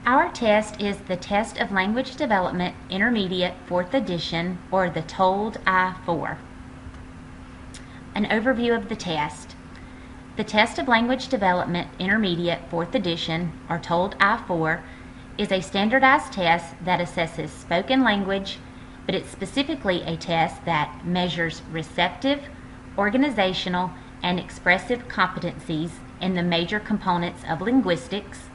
Our test is the Test of Language Development Intermediate 4th Edition, or the TOLD I-4. An overview of the test. The Test of Language Development Intermediate 4th Edition, or TOLD I-4, is a standardized test that assesses spoken language, but it's specifically a test that measures receptive, organizational, and expressive competencies in the major components of linguistics.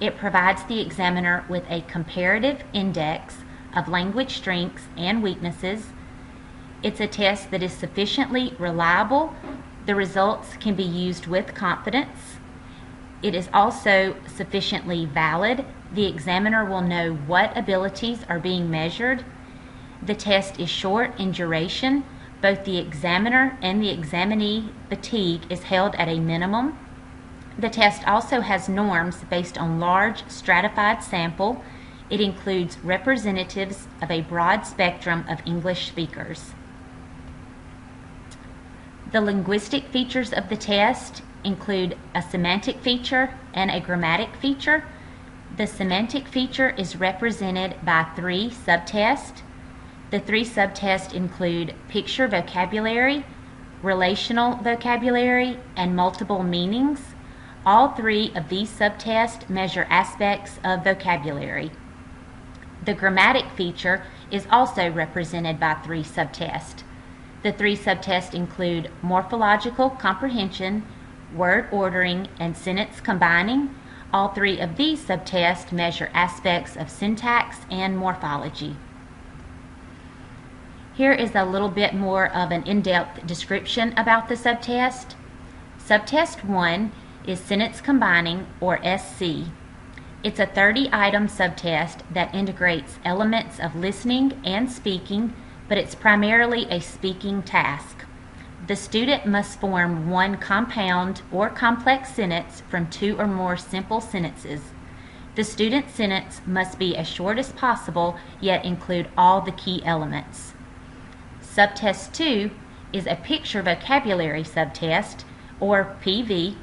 It provides the examiner with a comparative index of language strengths and weaknesses. It's a test that is sufficiently reliable. The results can be used with confidence. It is also sufficiently valid. The examiner will know what abilities are being measured. The test is short in duration. Both the examiner and the examinee fatigue is held at a minimum. The test also has norms based on large stratified sample. It includes representatives of a broad spectrum of English speakers. The linguistic features of the test include a semantic feature and a grammatic feature. The semantic feature is represented by 3 subtests. The 3 subtests include picture vocabulary, relational vocabulary, and multiple meanings. All 3 of these subtests measure aspects of vocabulary. The grammatic feature is also represented by 3 subtests. The 3 subtests include morphological comprehension, word ordering, and sentence combining. All 3 of these subtests measure aspects of syntax and morphology. Here is a little bit more of an in-depth description about the subtest. Subtest 1 is sentence combining, or SC. It's a 30-item subtest that integrates elements of listening and speaking, but it's primarily a speaking task. The student must form one compound or complex sentence from 2 or more simple sentences. The student's sentence must be as short as possible, yet include all the key elements. Subtest 2 is a picture vocabulary subtest, or PV.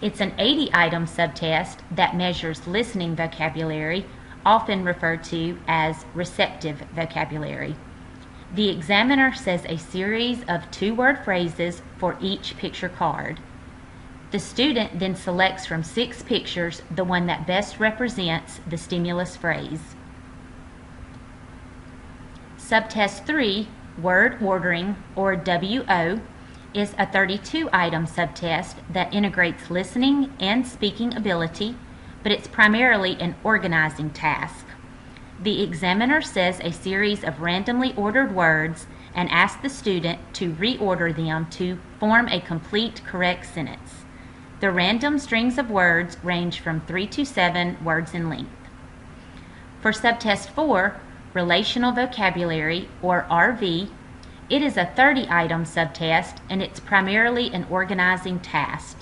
It's an 80-item subtest that measures listening vocabulary, often referred to as receptive vocabulary. The examiner says a series of 2-word phrases for each picture card. The student then selects from 6 pictures the one that best represents the stimulus phrase. Subtest 3, word ordering, or WO, is a 32-item subtest that integrates listening and speaking ability, but it's primarily an organizing task. The examiner says a series of randomly ordered words and asks the student to reorder them to form a complete correct sentence. The random strings of words range from 3 to 7 words in length. For subtest 4, relational vocabulary, or RV, it is a 30-item subtest, and it's primarily an organizing task.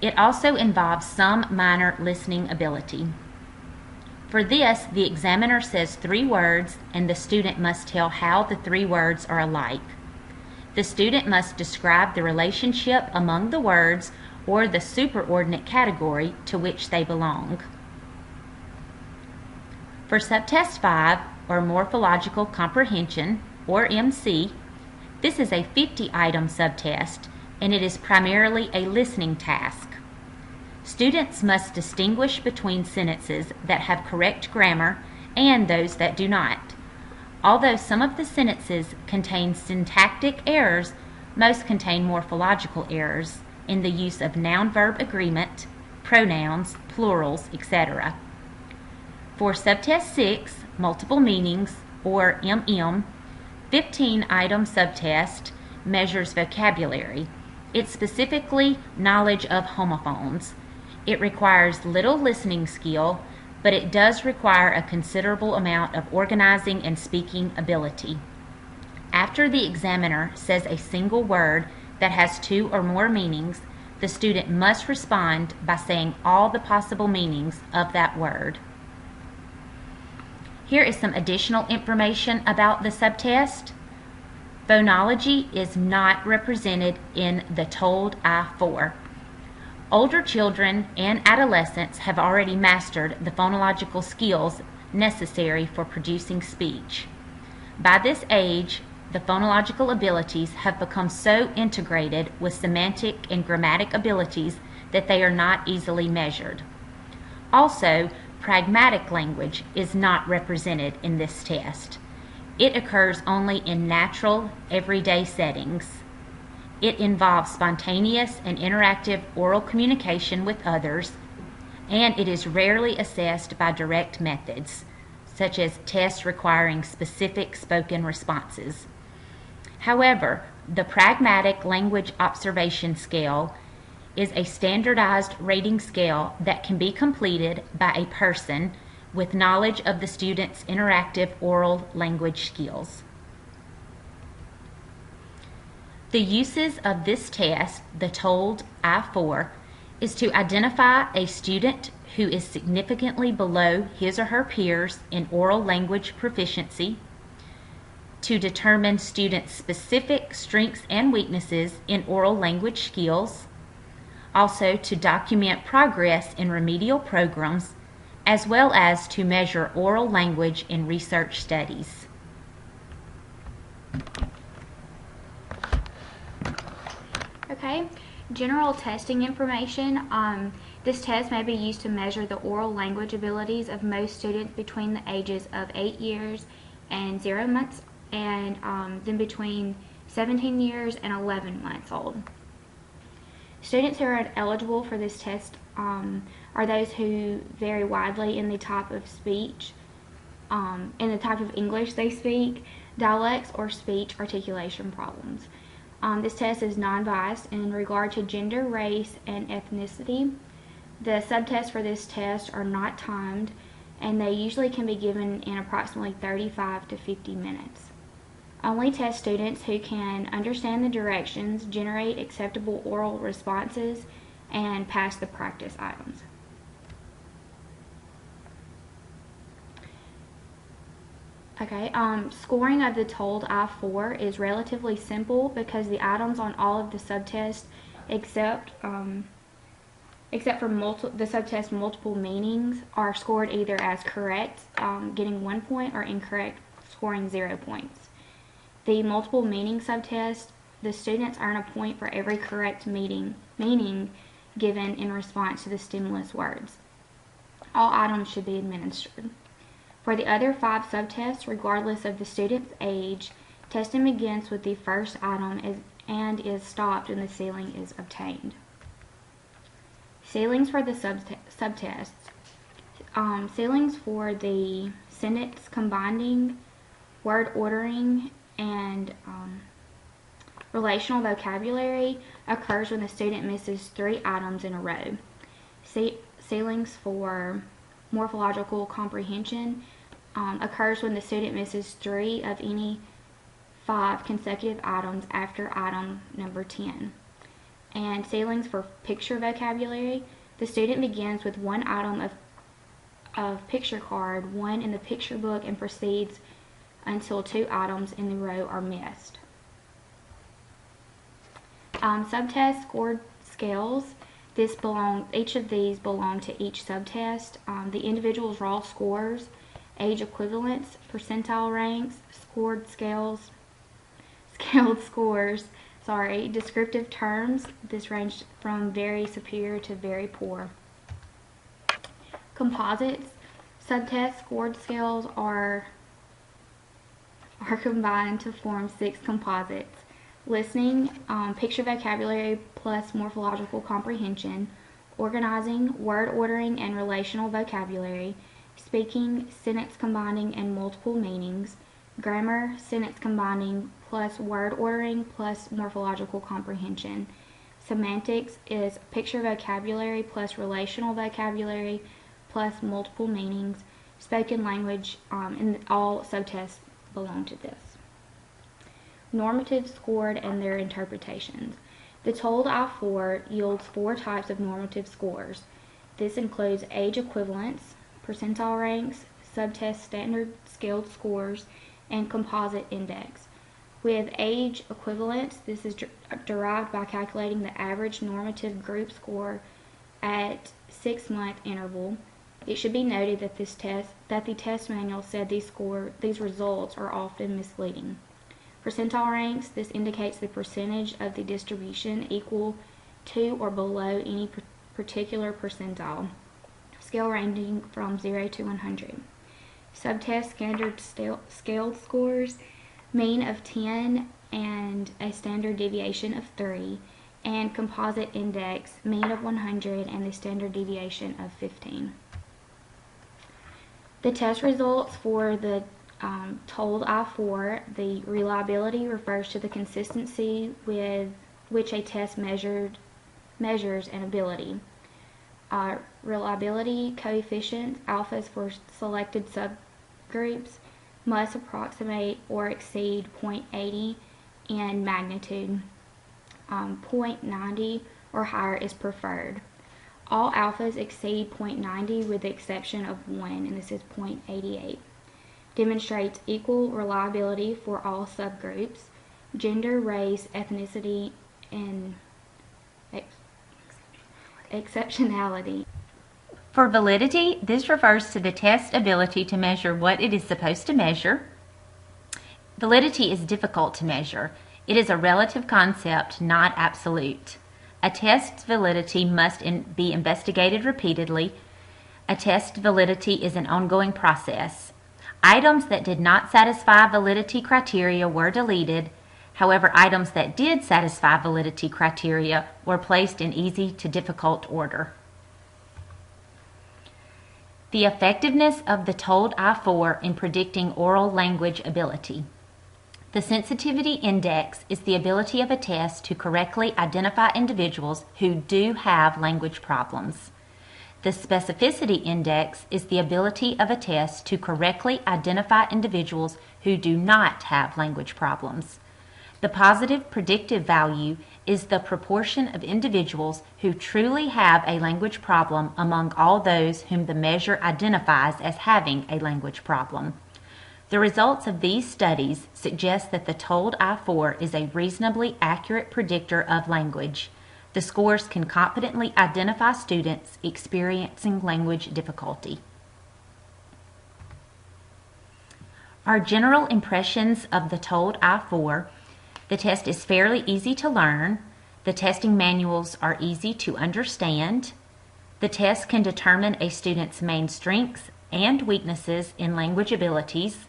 It also involves some minor listening ability. For this, the examiner says 3 words, and the student must tell how the 3 words are alike. The student must describe the relationship among the words or the superordinate category to which they belong. For subtest 5, or morphological comprehension, or MC, this is a 50-item subtest, and it is primarily a listening task. Students must distinguish between sentences that have correct grammar and those that do not. Although some of the sentences contain syntactic errors, most contain morphological errors in the use of noun-verb agreement, pronouns, plurals, etc. For subtest 6, multiple meanings, or MM, 15-item subtest measures vocabulary. It's specifically knowledge of homophones. It requires little listening skill, but it does require a considerable amount of organizing and speaking ability. After the examiner says a single word that has 2 or more meanings, the student must respond by saying all the possible meanings of that word. Here is some additional information about the subtest. Phonology is not represented in the TOLD I-4. Older children and adolescents have already mastered the phonological skills necessary for producing speech. By this age, the phonological abilities have become so integrated with semantic and grammatic abilities that they are not easily measured. Also, pragmatic language is not represented in this test. It occurs only in natural, everyday settings. It involves spontaneous and interactive oral communication with others, and it is rarely assessed by direct methods, such as tests requiring specific spoken responses. However, the Pragmatic Language Observation Scale is a standardized rating scale that can be completed by a person with knowledge of the student's interactive oral language skills. The uses of this test, the TOLD I-4, is to identify a student who is significantly below his or her peers in oral language proficiency, to determine students' specific strengths and weaknesses in oral language skills, also to document progress in remedial programs, as well as to measure oral language in research studies. Okay, general testing information. This test may be used to measure the oral language abilities of most students between the ages of 8 years and 0 months, and then between 17 years and 11 months old. Students who are eligible for this test are those who vary widely in the type of speech, in the type of English they speak, dialects, or speech articulation problems. This test is non-biased in regard to gender, race, and ethnicity. The subtests for this test are not timed, and they usually can be given in approximately 35 to 50 minutes. Only test students who can understand the directions, generate acceptable oral responses, and pass the practice items. Okay, scoring of the TOLD I-4 is relatively simple because the items on all of the subtests except for the subtest multiple meanings are scored either as correct, getting 1 point, or incorrect, scoring 0 points. The multiple meaning subtest, the students earn a point for every correct meaning given in response to the stimulus words. All items should be administered. For the other 5 subtests, regardless of the student's age, testing begins with the first item and is stopped when the ceiling is obtained. Ceilings for the subtests. Ceilings for the sentence combining, word ordering, and relational vocabulary occurs when the student misses 3 items in a row. Ceilings for morphological comprehension occurs when the student misses 3 of any 5 consecutive items after item number 10. And ceilings for picture vocabulary, the student begins with 1 item of picture card, 1 in the picture book, and proceeds until 2 items in the row are missed. Subtest scored scales. Each of these belong to each subtest. The individual's raw scores, age equivalents, percentile ranks, scaled scores, descriptive terms. This ranged from very superior to very poor. Composites. Subtest scored scales are combined to form 6 composites. Listening, picture vocabulary plus morphological comprehension, organizing, word ordering, and relational vocabulary, speaking, sentence combining and multiple meanings, grammar, sentence combining plus word ordering plus morphological comprehension. Semantics is picture vocabulary plus relational vocabulary plus multiple meanings. Spoken language, and all subtests belong to this. Normatives scored and their interpretations. The TOLD I-4 yields 4 types of normative scores. This includes age equivalents, percentile ranks, subtest standard scaled scores, and composite index. With age equivalents, this is derived by calculating the average normative group score at 6-month interval. It should be noted that the test manual said these results are often misleading. Percentile ranks, this indicates the percentage of the distribution equal to or below any particular percentile. Scale ranging from 0 to 100. Subtest standard scale scores, mean of 10 and a standard deviation of 3, and composite index, mean of 100 and the standard deviation of 15. The test results for the TOLD I-4, the reliability refers to the consistency with which a test measures an ability. Reliability coefficient, alphas for selected subgroups, must approximate or exceed 0.80 in magnitude. 0.90 or higher is preferred. All alphas exceed 0.90 with the exception of one, and this is 0.88. Demonstrates equal reliability for all subgroups, gender, race, ethnicity, and exceptionality. For validity, this refers to the test's ability to measure what it is supposed to measure. Validity is difficult to measure. It is a relative concept, not absolute. A test's validity must be investigated repeatedly. A test validity is an ongoing process. Items that did not satisfy validity criteria were deleted. However, items that did satisfy validity criteria were placed in easy to difficult order. The effectiveness of the TOLD I-4 in predicting oral language ability. The sensitivity index is the ability of a test to correctly identify individuals who do have language problems. The specificity index is the ability of a test to correctly identify individuals who do not have language problems. The positive predictive value is the proportion of individuals who truly have a language problem among all those whom the measure identifies as having a language problem. The results of these studies suggest that the TOLD I-4 is a reasonably accurate predictor of language. The scores can competently identify students experiencing language difficulty. Our general impressions of the TOLD I-4. The test is fairly easy to learn. The testing manuals are easy to understand. The test can determine a student's main strengths and weaknesses in language abilities.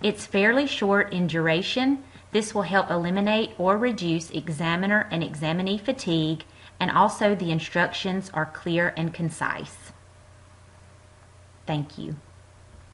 It's fairly short in duration. This will help eliminate or reduce examiner and examinee fatigue, and also the instructions are clear and concise. Thank you.